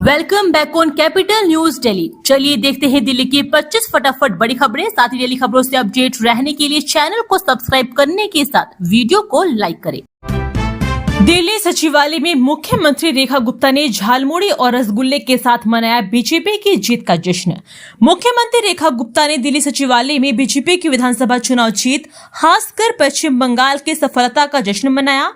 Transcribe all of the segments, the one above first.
Welcome back on capital news Delhi. चलिए देखते हैं दिल्ली की 25 फटाफट बड़ी खबरें। साथ ही डेली खबरों से अपडेट रहने के लिए चैनल को सब्सक्राइब करने के साथ वीडियो को लाइक करें। दिल्ली सचिवालय में मुख्यमंत्री रेखा गुप्ता ने झालमुड़ी और रसगुल्ले के साथ मनाया बीजेपी की जीत का जश्न। मुख्यमंत्री रेखा गुप्ता ने दिल्ली सचिवालय में बीजेपी की विधानसभा चुनाव जीत, खासकर पश्चिम बंगाल की सफलता का जश्न मनाया।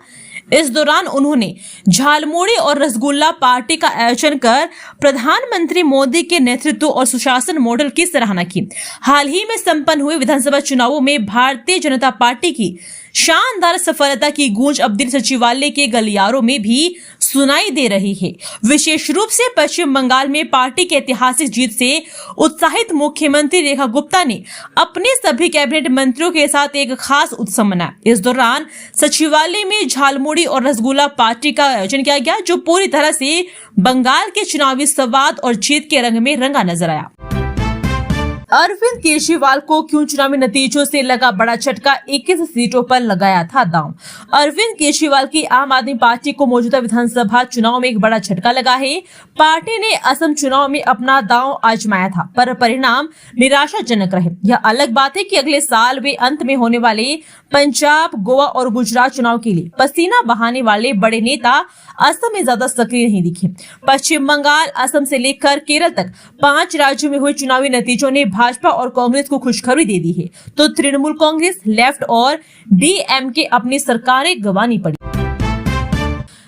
इस दौरान उन्होंने झालमुड़ी और रसगुल्ला पार्टी का आयोजन कर प्रधानमंत्री मोदी के नेतृत्व और सुशासन मॉडल की सराहना की। हाल ही में संपन्न हुए विधानसभा चुनावों में भारतीय जनता पार्टी की शानदार सफलता की गूंज अब दिल्ली सचिवालय के गलियारों में भी सुनाई दे रही है। विशेष रूप से पश्चिम बंगाल में पार्टी की ऐतिहासिक जीत से उत्साहित मुख्यमंत्री रेखा गुप्ता ने अपने सभी कैबिनेट मंत्रियों के साथ एक खास उत्सव मनाया। इस दौरान सचिवालय में झालमुड़ी और रसगुल्ला पार्टी का आयोजन किया गया, जो पूरी तरह से बंगाल के चुनावी संवाद और जीत के रंग में रंगा नजर आया। अरविंद केजरीवाल को क्यों चुनावी नतीजों से लगा बड़ा झटका, 21 सीटों पर लगाया था दांव। अरविंद केजरीवाल की आम आदमी पार्टी को मौजूदा विधानसभा चुनाव में एक बड़ा झटका लगा है। पार्टी ने असम चुनाव में अपना दांव आजमाया था, पर परिणाम निराशाजनक रहे। यह अलग बात है कि अगले साल वे अंत में होने वाले पंजाब, गोवा और गुजरात चुनाव के लिए पसीना बहाने वाले बड़े नेता असम में ज्यादा सक्रिय नहीं दिखे। पश्चिम बंगाल, असम से लेकर केरल तक 5 राज्यों में हुए चुनावी नतीजों ने भाजपा और कांग्रेस को खुशखबरी दे दी है, तो तृणमूल कांग्रेस, लेफ्ट और डीएमके अपनी सरकारें गंवानी पड़ी।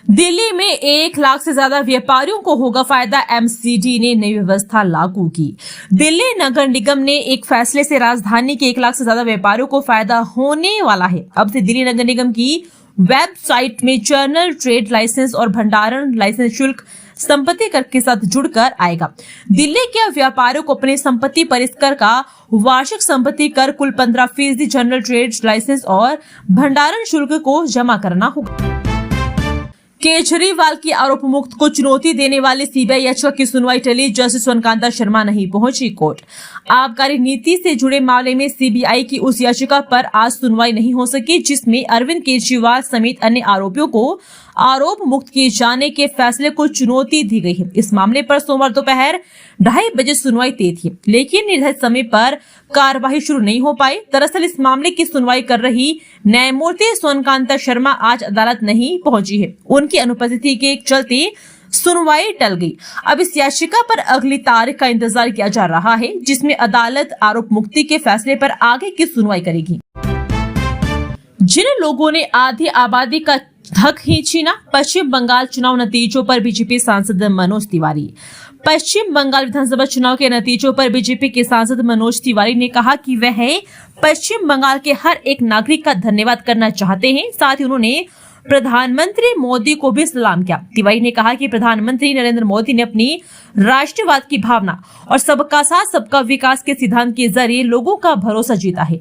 दिल्ली में 1 लाख से ज्यादा व्यापारियों को होगा फायदा, एमसीडी ने नई व्यवस्था लागू की। दिल्ली नगर निगम ने एक फैसले से राजधानी के 1 लाख से ज्यादा व्यापारियों को फायदा होने वाला है। अब से दिल्ली नगर निगम की वेबसाइट में जनरल ट्रेड लाइसेंस और भंडारण लाइसेंस शुल्क संपत्ति कर के साथ जुड़कर आएगा। दिल्ली के व्यापारियों को अपने संपत्ति परिष्कर का वार्षिक संपत्ति कर कुल 15% जनरल ट्रेड लाइसेंस और भंडारण शुल्क को जमा करना होगा। केजरीवाल की आरोप मुक्त को चुनौती देने वाले सीबीआई याचिका की सुनवाई टली, जस्टिस सोनकांता शर्मा नहीं पहुंची कोर्ट। आबकारी नीति से जुड़े मामले में सीबीआई की उस याचिका पर आज सुनवाई नहीं हो सकी, जिसमें अरविंद केजरीवाल समेत अन्य आरोपियों को आरोप मुक्त किए जाने के फैसले को चुनौती दी गई है। इस मामले पर सोमवार दोपहर 2:30 बजे सुनवाई तय थी, लेकिन निर्धारित समय पर कार्यवाही शुरू नहीं हो पाई। दरअसल इस मामले की सुनवाई कर रही न्यायमूर्ति सोनकांता शर्मा आज अदालत नहीं पहुंची है। उनकी अनुपस्थिति के चलते सुनवाई टल गई। अब इस याचिका पर अगली तारीख का इंतजार किया जा रहा है, जिसमें अदालत आरोप मुक्ति के फैसले पर आगे की सुनवाई करेगी। जिन लोगों ने आधी आबादी का हक ही छीना, पश्चिम बंगाल चुनाव नतीजों पर बीजेपी सांसद मनोज तिवारी। पश्चिम बंगाल विधानसभा चुनाव के नतीजों पर बीजेपी के सांसद मनोज तिवारी ने कहा कि वह पश्चिम बंगाल के हर एक नागरिक का धन्यवाद करना चाहते हैं। साथ ही उन्होंने प्रधानमंत्री मोदी को भी सलाम किया। तिवारी ने कहा कि प्रधानमंत्री नरेंद्र मोदी ने अपनी राष्ट्रवाद की भावना और सबका साथ सबका विकास के सिद्धांत के जरिए लोगों का भरोसा जीता है।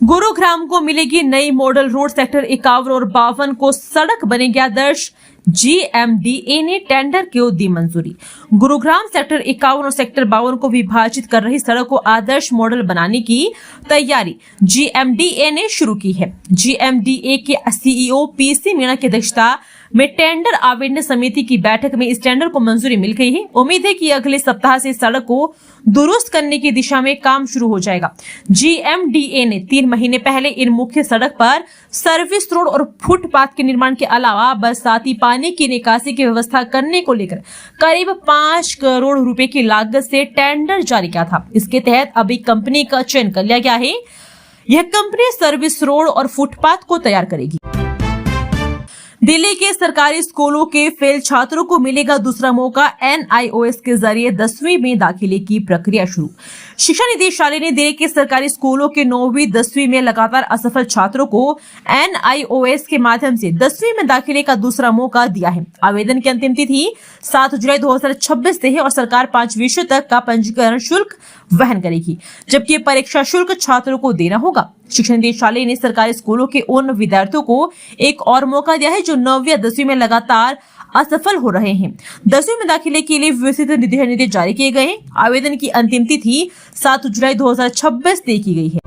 गुरुग्राम को मिलेगी नई मॉडल रोड, सेक्टर 51 और 52 को सड़क बनेगी आदर्श, जीएमडीए ने टेंडर को दी मंजूरी। गुरुग्राम सेक्टर 51 और सेक्टर 52 को विभाजित कर रही सड़क को आदर्श मॉडल बनाने की तैयारी जीएमडीए ने शुरू की है। जीएमडीए के सीईओ पीसी मीणा की अध्यक्षता में टेंडर आवेदन समिति की बैठक में इस टेंडर को मंजूरी मिल गई है। उम्मीद है कि अगले सप्ताह से सड़क को दुरुस्त करने की दिशा में काम शुरू हो जाएगा। जीएमडीए ने 3 महीने पहले इन मुख्य सड़क पर सर्विस रोड और फुटपाथ के निर्माण के अलावा बरसाती पानी की निकासी की व्यवस्था करने को लेकर करीब 5 करोड़ रुपए की लागत से टेंडर जारी किया था। इसके तहत अब एक कंपनी का चयन कर लिया गया है। यह कंपनी सर्विस रोड और फुटपाथ को तैयार करेगी। दिल्ली के सरकारी स्कूलों के फेल छात्रों को मिलेगा दूसरा मौका, एनआईओएस के जरिए 10वीं में दाखिले की प्रक्रिया शुरू। शिक्षा निदेशालय ने दिल्ली के सरकारी स्कूलों के 9वीं 10वीं में लगातार असफल छात्रों को एनआईओएस के माध्यम से 10वीं में दाखिले का दूसरा मौका दिया है। आवेदन की अंतिम तिथि 7 जुलाई 2026 से है और सरकार 5 विषयों तक का पंजीकरण शुल्क वहन करेगी, जबकि परीक्षा शुल्क छात्रों को देना होगा। शिक्षा निदेशालय ने सरकारी स्कूलों के उन विद्यार्थियों को एक और मौका दिया है जो 9वीं या 10वीं में लगातार असफल हो रहे हैं। 10वीं में दाखिले के लिए विस्तृत निर्देश जारी किए गए हैं। आवेदन की अंतिम तिथि 7 जुलाई 2026 तय की गई है।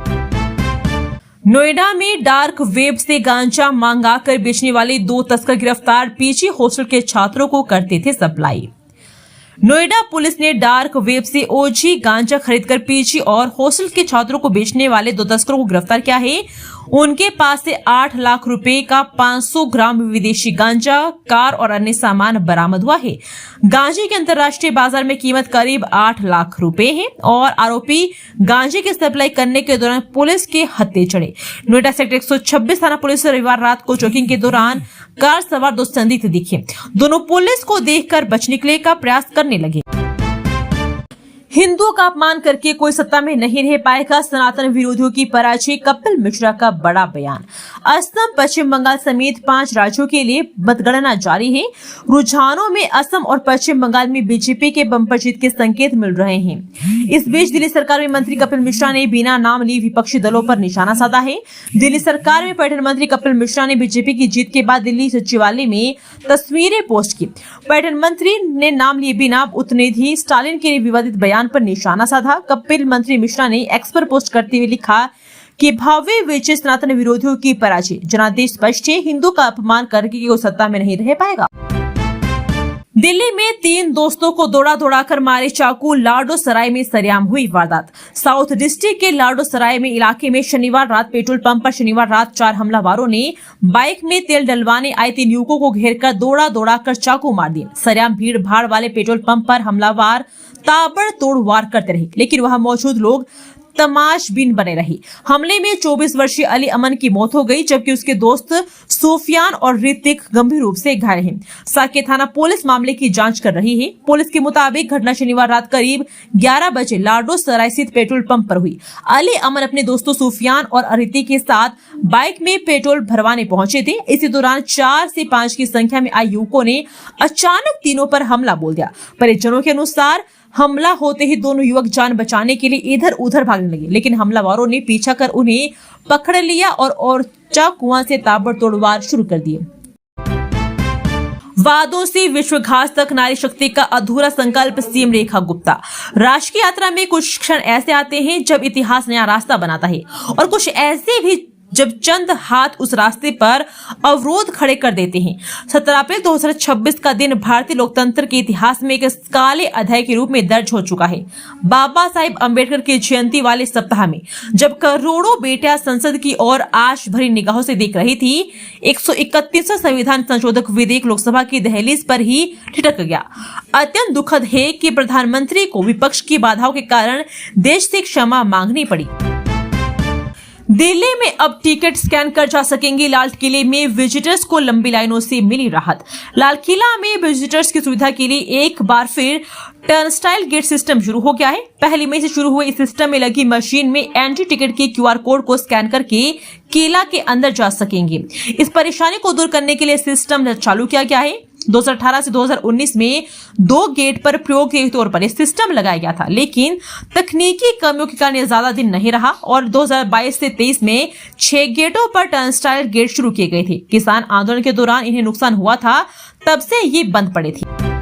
नोएडा में डार्क वेब से गांजा मंगाकर बेचने वाले 2 तस्कर गिरफ्तार। पीजी हॉस्टल के छात्रों को करते थे सप्लाई। नोएडा पुलिस ने डार्क वेब से ओजी गांजा खरीदकर पीजी और हॉस्टल के छात्रों को बेचने वाले 2 तस्करों को गिरफ्तार किया है। उनके पास से 8 लाख रुपए का 500 ग्राम विदेशी गांजा, कार और अन्य सामान बरामद हुआ है। गांजे की अंतर्राष्ट्रीय बाजार में कीमत करीब 8 लाख रुपए है और आरोपी गांजे की सप्लाई करने के दौरान पुलिस के हत्थे चढ़े। नोएडा सेक्टर 126 थाना पुलिस रविवार रात को चेकिंग के दौरान कार सवार 2 संदिग्ध दिखे। दोनों पुलिस को देखकर बच निकले का प्रयास करने लगे। हिंदुओं का अपमान करके कोई सत्ता में नहीं रह पाएगा, सनातन विरोधियों की पराजय, कपिल मिश्रा का बड़ा बयान। असम, पश्चिम बंगाल समेत 5 राज्यों के लिए मतगणना जारी है। रुझानों में असम और पश्चिम बंगाल में बीजेपी के बम्पर जीत के संकेत मिल रहे हैं। इस बीच दिल्ली सरकार में मंत्री कपिल मिश्रा ने बिना नाम लिए विपक्षी दलों पर निशाना साधा है। दिल्ली सरकार में पर्यटन मंत्री कपिल मिश्रा ने बीजेपी की जीत के बाद दिल्ली सचिवालय में तस्वीरें पोस्ट की। पर्यटन मंत्री ने नाम लिए बिना उपनिधि स्टालिन के विवादित बयान पर निशाना साधा। कपिल मंत्री मिश्रा ने एक्स पर पोस्ट करते हुए लिखा कि भव्य विजय सनातन विरोधियों की पराजय, जनादेश स्पष्ट है, हिंदू का अपमान करके वो सत्ता में नहीं रह पाएगा। दिल्ली में 3 दोस्तों को दौड़ा कर मारे चाकू, लाडो सराय में सरेआम हुई वारदात। साउथ डिस्ट्रिक्ट के लाडो सराय में इलाके में शनिवार रात पेट्रोल पंप पर शनिवार रात 4 हमलावरों ने बाइक में तेल डलवाने आए 3 युवकों को घेरकर दौड़ा कर चाकू मार दिए। सरेआम भीड़ भाड़ वाले पेट्रोल पंप पर हमलावर ताबड़तोड़ वार करते रहे, लेकिन वहां मौजूद लोग तमाशबीन बने रहे। हमले में 24 वर्षीय अली अमन की मौत हो गई, जबकि उसके दोस्त सुफियान और ऋतिक गंभीर रूप से घायल हैं। साकेत थाना पुलिस मामले की जांच कर रही है। पुलिस के मुताबिक घटना शनिवार रात करीब 11 बजे लाडो सराय स्थित पेट्रोल पंप पर हुई। अली अमन अपने दोस्तों सुफियान और ऋतिक के साथ बाइक में पेट्रोल भरवाने पहुंचे थे। इसी दौरान 4 से 5 की संख्या में आए युवकों ने अचानक तीनों पर हमला बोल दिया। परिजनों के अनुसार हमला होते ही दोनों युवक जान बचाने के लिए इधर उधर भागने लगे, लेकिन हमलावरों ने पीछा कर उन्हें पकड़ लिया और चाकुओं से ताबड़तोड़ वार शुरू कर दिए। वादों से विश्व घास तक नारी शक्ति का अधूरा संकल्प, सीएम रेखा गुप्ता। राष्ट्र की यात्रा में कुछ क्षण ऐसे आते हैं जब इतिहास नया रास्ता बनाता है और कुछ ऐसे भी जब चंद हाथ उस रास्ते पर अवरोध खड़े कर देते हैं। 17 अप्रैल 2026 का दिन भारतीय लोकतंत्र के इतिहास में एक काले अध्याय के रूप में दर्ज हो चुका है। बाबा साहिब अम्बेडकर की जयंती वाले सप्ताह में जब करोड़ों बेटियां संसद की ओर आश भरी निगाहों से देख रही थी, 131वां संविधान संशोधक विधेयक लोकसभा की दहलीज पर ही ठिठक गया। अत्यंत दुखद है कि प्रधानमंत्री को विपक्ष की बाधाओं के कारण देश से क्षमा मांगनी पड़ी। दिल्ली में अब टिकट स्कैन कर जा सकेंगे। लाल किले में विजिटर्स को लंबी लाइनों से मिली राहत। लाल किला में विजिटर्स की सुविधा के लिए एक बार फिर टर्नस्टाइल गेट सिस्टम शुरू हो गया है। पहली मई से शुरू हुए इस सिस्टम में लगी मशीन में एंट्री टिकट के QR कोड को स्कैन करके किला के अंदर जा सकेंगे। इस परेशानी को दूर करने के लिए सिस्टम चालू किया गया है। 2018 से 2019 में 2 गेट पर प्रयोग के तौर पर यह सिस्टम लगाया गया था, लेकिन तकनीकी कमियों के कारण ज्यादा दिन नहीं रहा और 2022 से 23 में 6 गेटों पर टर्नस्टाइल गेट शुरू किए गए थे। किसान आंदोलन के दौरान इन्हें नुकसान हुआ था, तब से ये बंद पड़े थे।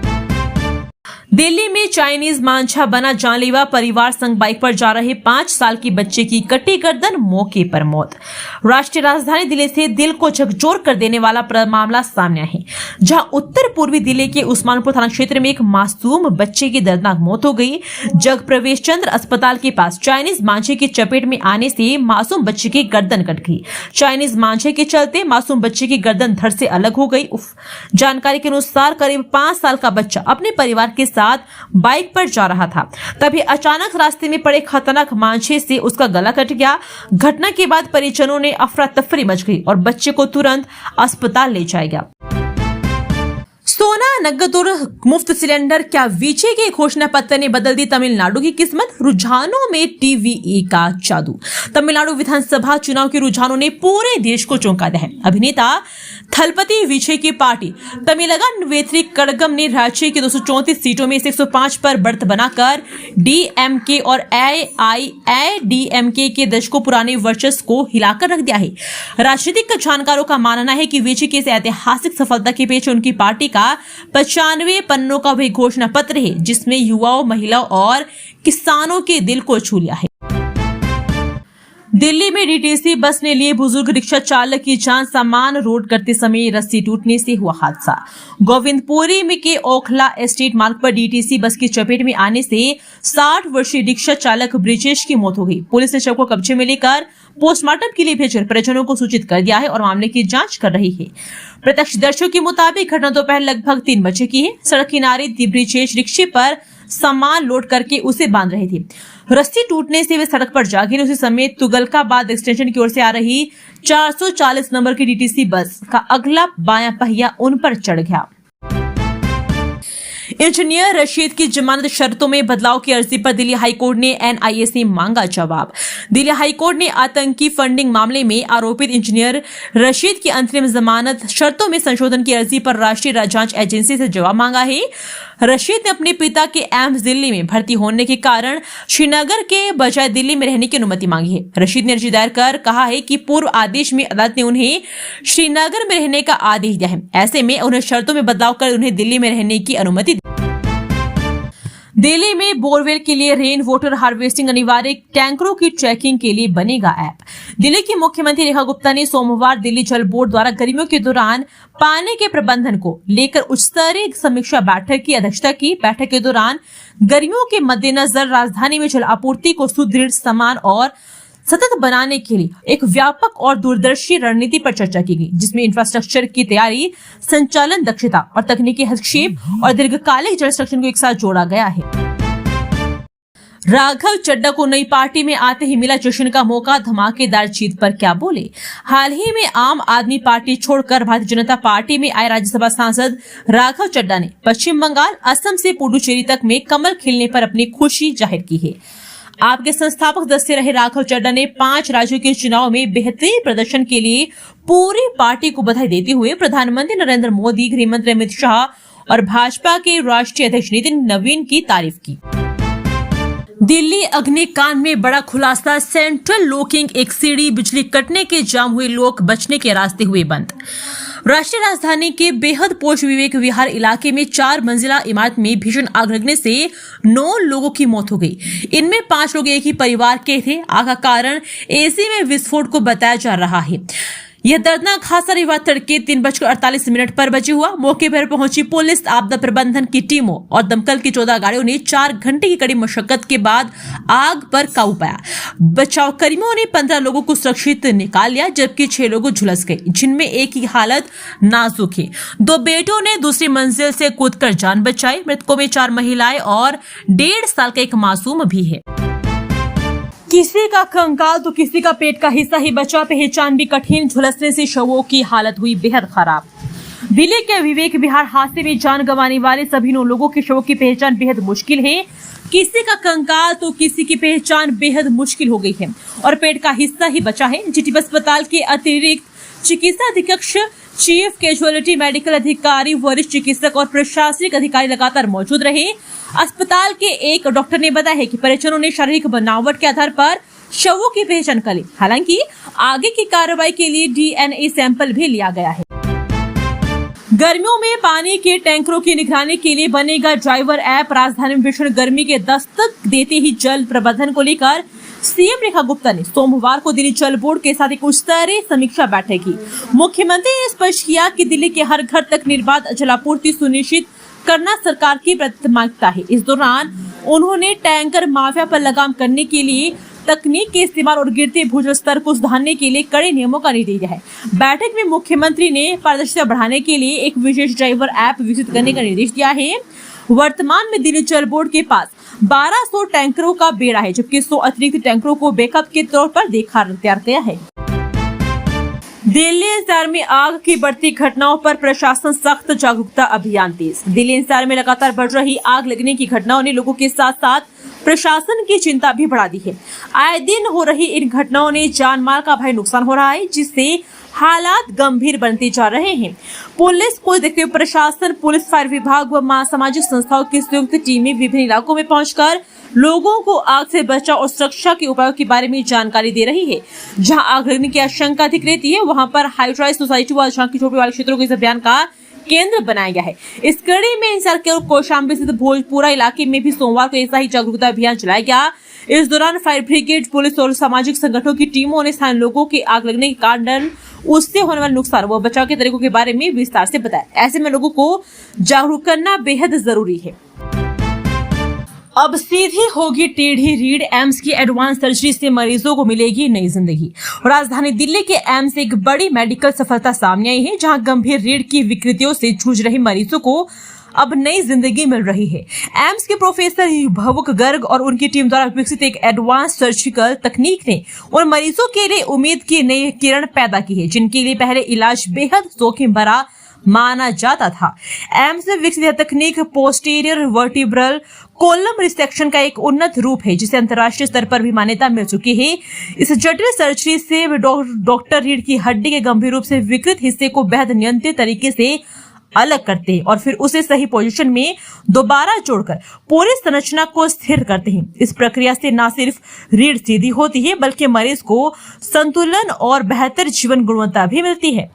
दिल्ली में चाइनीज मांझा बना जानलेवा, परिवार संग बाइक पर जा रहे 5 साल की बच्चे की कटी गर्दन, मौके पर मौत। राष्ट्रीय राजधानी दिल्ली से दिल को झकझोर कर देने वाला मामला सामने आया है, जहां उत्तर पूर्वी दिल्ली के उस्मानपुर थाना क्षेत्र में एक मासूम बच्चे की दर्दनाक मौत हो गई। जग प्रवेश चंद्र अस्पताल के पास चाइनीज मांझे की चपेट में आने से मासूम बच्चे की गर्दन कट गई। चाइनीज मांझे के चलते मासूम बच्चे की गर्दन धड़ से अलग हो गई। जानकारी के अनुसार करीब 5 साल का बच्चा अपने परिवार के साथ बाइक पर जा रहा था, तभी अचानक रास्ते में पड़े खतरनाक मांझे से उसका गला कट गया। घटना के बाद परिजनों ने अफरा तफरी मच गई और बच्चे को तुरंत अस्पताल ले जाया गया। सोना, नगद और मुफ्त सिलेंडर, क्या विजय के घोषणा पत्र ने बदल दी तमिलनाडु की किस्मत? रुझानों में टीवीई का जादू। तमिलनाडु विधानसभा चुनाव के रुझानों ने पूरे देश को चौंका दिया है। अभिनेता थलपति विजय की पार्टी तमिलगन वेथरी कड़गम ने राज्य की 234 सीटों में 105 पर बढ़त बनाकर डीएमके और एआईएडीएमके के दशकों पुराने वर्चस्व को हिलाकर रख दिया है। राजनीतिक जानकारों का मानना है कि विजय की इस ऐतिहासिक सफलता के पीछे उनकी पार्टी का 95 पन्नों का वही घोषणा पत्र है, जिसमें युवाओं, महिलाओं और किसानों के दिल को छू लिया है। दिल्ली में डीटीसी बस ने लिए बुजुर्ग रिक्शा चालक की जान, सामान लोड करते समय रस्सी टूटने से हुआ हादसा। गोविंदपुरी में के ओखला एस्टेट मार्ग पर डीटीसी बस की चपेट में आने से 60 वर्षीय रिक्शा चालक ब्रिजेश की मौत हो गई। पुलिस ने शव को कब्जे में लेकर पोस्टमार्टम के लिए भेजकर परिजनों को सूचित कर दिया है और मामले की जांच कर रही है। प्रत्यक्षदर्शियों के मुताबिक घटना दोपहर लगभग 3 बजे की है। सड़क किनारे ब्रिजेश रिक्शे पर सामान लोड करके उसे बांध रहे थे। रस्सी टूटने से वे सड़क पर जा गिरे। उसी समय तुगलकाबाद एक्सटेंशन की ओर से आ रही 440 नंबर की डीटीसी बस का अगला बायां पहिया उन पर चढ़ गया। इंजीनियर रशीद की जमानत शर्तों में बदलाव की अर्जी पर दिल्ली हाईकोर्ट ने एनआईए से मांगा जवाब। दिल्ली हाईकोर्ट ने आतंकी फंडिंग मामले में आरोपित इंजीनियर रशीद की अंतरिम जमानत शर्तों में संशोधन की अर्जी पर राष्ट्रीय जांच एजेंसी से जवाब मांगा है। रशीद ने अपने पिता के एम्स दिल्ली में भर्ती होने के कारण श्रीनगर के बजाय दिल्ली में रहने की अनुमति मांगी है। रशीद ने अर्जी दायर कर कहा है कि पूर्व आदेश में अदालत ने उन्हें श्रीनगर में रहने का आदेश दिया है। ऐसे में उन्हें शर्तों में बदलाव कर उन्हें दिल्ली में रहने की अनुमति। दिल्ली में बोरवेल के लिए रेन वाटर हार्वेस्टिंग अनिवार्य, टैंकरों की ट्रैकिंग के लिए बनेगा ऐप। दिल्ली की मुख्यमंत्री रेखा गुप्ता ने सोमवार दिल्ली जल बोर्ड द्वारा गर्मियों के दौरान पानी के प्रबंधन को लेकर उच्च स्तरीय समीक्षा बैठक की अध्यक्षता की। बैठक के दौरान गर्मियों के मद्देनजर राजधानी में जल आपूर्ति को सुदृढ़, समान और सतत बनाने के लिए एक व्यापक और दूरदर्शी रणनीति पर चर्चा की गई, जिसमें इंफ्रास्ट्रक्चर की तैयारी, संचालन दक्षता और तकनीकी हस्तक्षेप और दीर्घकालिक जल संरक्षण को एक साथ जोड़ा गया है। राघव चड्ढा को नई पार्टी में आते ही मिला जश्न का मौका, धमाकेदार जीत पर क्या बोले। हाल ही में आम आदमी पार्टी छोड़कर भारतीय जनता पार्टी में आए राज्यसभा सांसद राघव चड्ढा ने पश्चिम बंगाल, असम से पुडुचेरी तक में कमल खिलने पर अपनी खुशी जाहिर की है। आपके संस्थापक सदस्य रहे राघव चड्ढा ने 5 राज्यों के चुनाव में बेहतरीन प्रदर्शन के लिए पूरी पार्टी को बधाई देते हुए प्रधानमंत्री नरेंद्र मोदी, गृह मंत्री अमित शाह और भाजपा के राष्ट्रीय अध्यक्ष नितिन नवीन की तारीफ की। दिल्ली अग्निकांड में बड़ा खुलासा, सेंट्रल लॉकिंग एक सीढ़ी, बिजली कटने के जाम हुए लोग, बचने के रास्ते हुए बंद। राष्ट्रीय राजधानी के बेहद पोश विवेक विहार इलाके में 4 मंजिला इमारत में भीषण आग लगने से 9 लोगों की मौत हो गई। इनमें 5 लोग एक ही परिवार के थे। आग का कारण एसी में विस्फोट को बताया जा रहा है। यह दर्दनाक हादसा रविवार तड़के 3:48 पर बजे हुआ। मौके पर पहुंची पुलिस, आपदा प्रबंधन की टीमों और दमकल की 14 गाड़ियों ने 4 घंटे की कड़ी मशक्कत के बाद आग पर काबू पाया। बचाव कर्मियों ने 15 लोगों को सुरक्षित निकाल लिया, जबकि 6 लोग झुलस गए, जिनमें एक की हालत नाजुक है। 2 बेटों ने दूसरी मंजिल से कूदकर जान बचाई। मृतकों में 4 महिलाएं और 1.5 साल का एक मासूम भी है। किसी का कंकाल तो किसी का पेट का हिस्सा ही बचा, पहचान भी कठिन। झुलसने से शवों की हालत हुई बेहद खराब। दिल्ली के विवेक विहार हादसे में जान गंवाने वाले सभी 9 लोगों के शवों की पहचान बेहद मुश्किल है। किसी का कंकाल तो किसी की पहचान बेहद मुश्किल हो गई है और पेट का हिस्सा ही बचा है। जीटीबी अस्पताल के अतिरिक्त चिकित्सा अधीक्षक, चीफ कैजुअलिटी मेडिकल अधिकारी, वरिष्ठ चिकित्सक और प्रशासनिक अधिकारी लगातार मौजूद रहे। अस्पताल के एक डॉक्टर ने बताया है कि परिजनों ने शारीरिक बनावट के आधार पर शवों की पहचान कर ली। हालांकि आगे की कार्रवाई के लिए डीएनए सैंपल भी लिया गया है। गर्मियों में पानी के टैंकरों की निगरानी के लिए बनेगा ड्राइवर ऐप। राजधानी में भीषण गर्मी के दस्तक देते ही जल प्रबंधन को लेकर सीएम रेखा गुप्ता ने सोमवार को दिल्ली जल बोर्ड के साथ एक उच्च स्तरीय समीक्षा बैठक की। मुख्यमंत्री ने स्पष्ट किया कि दिल्ली के हर घर तक निर्बाध जलापूर्ति सुनिश्चित करना सरकार की प्राथमिकता है। इस दौरान उन्होंने टैंकर माफिया पर लगाम करने के लिए तकनीक के इस्तेमाल और गिरते भूजल स्तर को सुधारने के लिए कड़े नियमों का निर्देश दिया है। बैठक में मुख्यमंत्री ने पारदर्शिता बढ़ाने के लिए एक विशेष ड्राइवर ऐप विकसित करने का निर्देश दिया है। वर्तमान में दिल्ली जल बोर्ड के पास 1200 टैंकरों का बेड़ा है, जबकि 100 अतिरिक्त टैंकरों को बैकअप के तौर पर तैयार किया है। दिल्ली एनसीआर में आग की बढ़ती घटनाओं पर प्रशासन सख्त, जागरूकता अभियान तेज। दिल्ली एनसीआर में लगातार बढ़ रही आग लगने की घटनाओं ने लोगों के साथ साथ प्रशासन की चिंता भी बढ़ा दी है। आए दिन हो रही इन घटनाओं ने जान माल का भारी नुकसान हो रहा है, जिससे हालात गंभीर बनते जा रहे हैं। पुलिस को देखते हुए प्रशासन, पुलिस, फायर विभाग व सामाजिक संस्थाओं की संयुक्त टीमें विभिन्न इलाकों में पहुंचकर लोगों को आग से बचाव और सुरक्षा के उपायों के बारे में जानकारी दे रही है। जहां आग लगने की आशंका अधिक रहती है, वहां पर हाई राइज सोसाइटी व झांकी झोपड़ी वाले क्षेत्रों को इस अभियान का केंद्र बनाया गया है। इस कड़ी में इंसार के कौशाम्बी स्थित भोजपुरा इलाके में भी सोमवार को ऐसा ही जागरूकता अभियान चलाया गया। इस दौरान फायर ब्रिगेड, पुलिस और सामाजिक संगठनों की टीमों ने स्थानीय लोगों के आग लगने के कारण उससे होने वाले नुकसान व बचाव के तरीकों के बारे में विस्तार से बताया। ऐसे में लोगों को जागरूक करना बेहद जरूरी है। अब सीधी होगी टेढ़ी रीढ़, एम्स की एडवांस सर्जरी से मरीजों को मिलेगी नई जिंदगी। राजधानी दिल्ली के एम्स से एक बड़ी मेडिकल सफलता सामने आई है, जहां गंभीर रीढ़ की विकृतियों से जूझ रहे मरीजों को अब नई जिंदगी मिल रही है। एम्स के प्रोफेसर भवुक गर्ग और उनकी टीम द्वारा विकसित एक एडवांस सर्जिकल तकनीक ने उन मरीजों के लिए उम्मीद की नई किरण पैदा की है, जिनके लिए पहले इलाज बेहद जोखिम भरा माना जाता था। एम्स में विकसित यह तकनीक पोस्टीरियर वर्टिब्रल कोलम रिसेक्शन का एक उन्नत रूप है, जिसे अंतर्राष्ट्रीय स्तर पर भी मान्यता मिल चुकी है। इस जटिल सर्जरी से डॉक्टर रीढ़ की हड्डी के गंभीर रूप से विकृत हिस्से को बेहद नियंत्रित तरीके से अलग करते हैं और फिर उसे सही पोजीशन में दोबारा जोड़कर पूरी संरचना को स्थिर करते हैं। इस प्रक्रिया से न सिर्फ रीढ़ सीधी होती है, बल्कि मरीज को संतुलन और बेहतर जीवन गुणवत्ता भी मिलती है।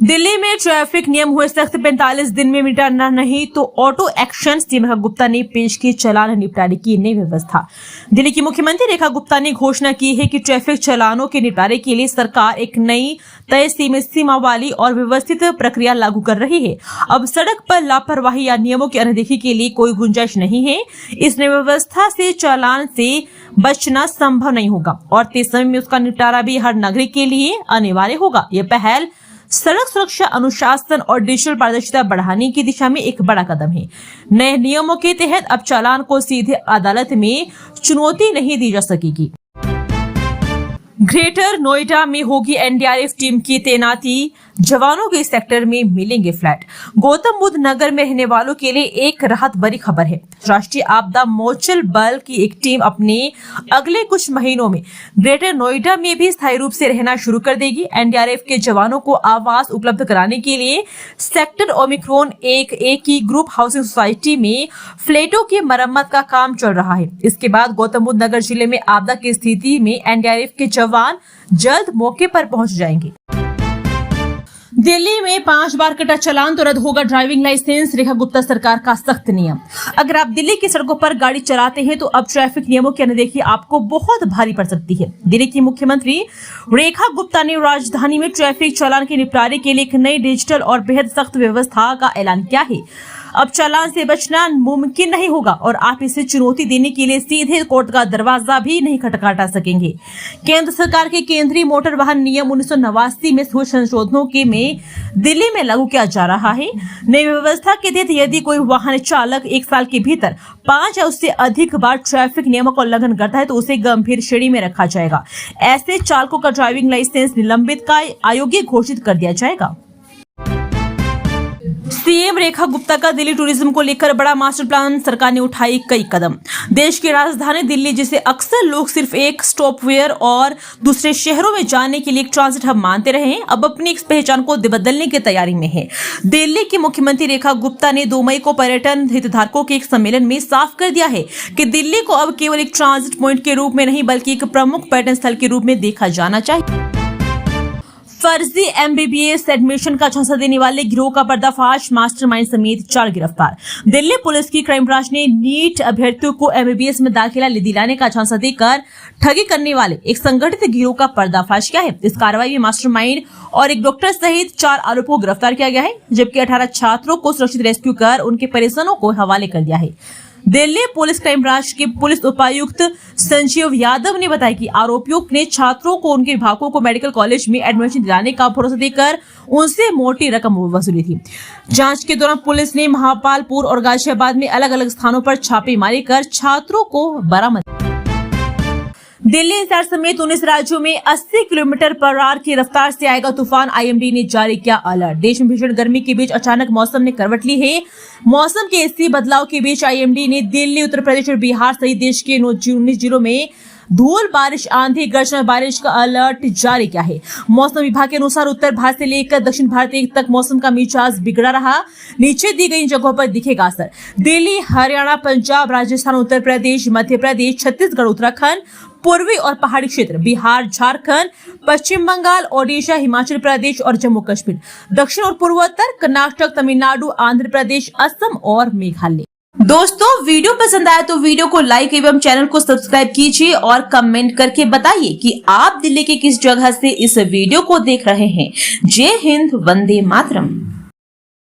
दिल्ली में ट्रैफिक नियम हुए सख्त, 45 दिन में मिटाना नहीं तो auto action. CM Rekha Gupta ने पेश की चालान निपटारे की नई व्यवस्था। दिल्ली की मुख्यमंत्री रेखा गुप्ता ने घोषणा की है कि ट्रैफिक चालानों के निपटारे के लिए सरकार एक नई तय सीमा वाली और व्यवस्थित प्रक्रिया लागू कर रही है। अब सड़क पर लापरवाही या नियमों की अनदेखी के लिए कोई गुंजाइश नहीं है। इस नई व्यवस्था से चालान से बचना संभव नहीं होगा और तेज समय में उसका निपटारा भी हर नागरिक के लिए अनिवार्य होगा। यह पहल सड़क सुरक्षा, अनुशासन और डिजिटल पारदर्शिता बढ़ाने की दिशा में एक बड़ा कदम है। नए नियमों के तहत अब चालान को सीधे अदालत में चुनौती नहीं दी जा सकेगी। ग्रेटर नोएडा में होगी एनडीआरएफ टीम की तैनाती, जवानों के सेक्टर में मिलेंगे फ्लैट। गौतम बुद्ध नगर में रहने वालों के लिए एक राहत भरी खबर है। राष्ट्रीय आपदा मोचन बल की एक टीम अपने अगले कुछ महीनों में ग्रेटर नोएडा में भी स्थायी रूप से रहना शुरू कर देगी। एनडीआरएफ के जवानों को आवास उपलब्ध कराने के लिए सेक्टर ओमिक्रॉन 1A की ग्रुप हाउसिंग सोसाइटी में फ्लैटों की मरम्मत का काम चल रहा है। इसके बाद गौतम बुद्ध नगर जिले में आपदा की स्थिति में एनडीआरएफ के जवान जल्द मौके पर पहुंच जाएंगे। दिल्ली में 5 बार कटा चालान तो रद्द होगा ड्राइविंग लाइसेंस। रेखा गुप्ता सरकार का सख्त नियम। अगर आप दिल्ली की सड़कों पर गाड़ी चलाते हैं तो अब ट्रैफिक नियमों की अनदेखी आपको बहुत भारी पड़ सकती है। दिल्ली की मुख्यमंत्री रेखा गुप्ता ने राजधानी में ट्रैफिक चालान के निपटारे के लिए एक नई डिजिटल और बेहद सख्त व्यवस्था का ऐलान किया है। अब चालान से बचना मुमकिन नहीं होगा और आप इसे चुनौती देने के लिए सीधे कोर्ट का दरवाजा भी नहीं खटखटा सकेंगे। केंद्र सरकार के केंद्रीय मोटर वाहन नियम 1989 में हुए संशोधनों के में दिल्ली में लागू किया जा रहा है। नई व्यवस्था के तहत यदि कोई वाहन चालक 1 साल के भीतर 5 या उससे अधिक बार ट्रैफिक नियमों का उल्लंघन करता है तो उसे गंभीर श्रेणी में रखा जाएगा। ऐसे चालकों का ड्राइविंग लाइसेंस निलंबित का अयोग्य घोषित कर दिया जाएगा। सीएम रेखा गुप्ता का दिल्ली टूरिज्म को लेकर बड़ा मास्टर प्लान, सरकार ने उठाई कई कदम। देश की राजधानी दिल्ली, जिसे अक्सर लोग सिर्फ एक स्टॉपवेयर और दूसरे शहरों में जाने के लिए एक ट्रांजिट हब मानते रहे हैं, अब अपनी इस पहचान को बदलने की तैयारी में है। दिल्ली की मुख्यमंत्री रेखा गुप्ता ने 2 मई को पर्यटन हितधारकों के एक सम्मेलन में साफ कर दिया है कि दिल्ली को अब केवल एक ट्रांजिट पॉइंट के रूप में नहीं बल्कि एक प्रमुख पर्यटन स्थल के रूप में देखा जाना चाहिए। फर्जी एमबीबीएस एडमिशन का झांसा देने वाले गिरोह का पर्दाफाश, मास्टरमाइंड समेत 4 गिरफ्तार। दिल्ली पुलिस की क्राइम ब्रांच ने नीट अभ्यर्थियों को एमबीबीएस में दाखिला दिलाने का झांसा देकर ठगी करने वाले एक संगठित गिरोह का पर्दाफाश किया है। इस कार्रवाई में मास्टरमाइंड और एक डॉक्टर सहित 4 आरोपियों को गिरफ्तार किया गया है, जबकि 18 छात्रों को सुरक्षित रेस्क्यू कर उनके परिजनों को हवाले कर दिया है। दिल्ली पुलिस क्राइम ब्रांच के पुलिस उपायुक्त संजीव यादव ने बताया कि आरोपियों ने छात्रों को उनके विभागों को मेडिकल कॉलेज में एडमिशन दिलाने का भरोसा देकर उनसे मोटी रकम वसूली थी। जांच के दौरान पुलिस ने महापालपुर और गाजियाबाद में अलग अलग स्थानों पर छापेमारी कर छात्रों को बरामद। दिल्ली एनसीआर समेत 19 राज्यों में 80 किलोमीटर पर आवर की रफ्तार से आएगा तूफान, आईएमडी ने जारी किया अलर्ट। देश में भीषण गर्मी के बीच अचानक मौसम ने करवट ली है। मौसम के इसी बदलाव के बीच आईएमडी ने दिल्ली, उत्तर प्रदेश और बिहार सहित देश के 19 जिलों में धूल बारिश, आंधी, गर्जन बारिश का अलर्ट जारी किया है। मौसम विभाग के अनुसार उत्तर भारत से लेकर दक्षिण भारत तक मौसम का मिजाज बिगड़ा रहा। नीचे दी गई जगहों पर दिखेगा असर। दिल्ली, हरियाणा, पंजाब, राजस्थान, उत्तर प्रदेश, मध्य प्रदेश, छत्तीसगढ़, उत्तराखंड, पूर्वी और पहाड़ी क्षेत्र बिहार, झारखंड, पश्चिम बंगाल, ओडिशा, हिमाचल प्रदेश और जम्मू कश्मीर, दक्षिण और पूर्वोत्तर, कर्नाटक, तमिलनाडु, आंध्र प्रदेश, असम और मेघालय। दोस्तों, वीडियो पसंद आया तो वीडियो को लाइक एवं चैनल को सब्सक्राइब कीजिए और कमेंट करके बताइए कि आप दिल्ली के किस जगह से इस वीडियो को देख रहे हैं। जय हिंद, वंदे मातरम।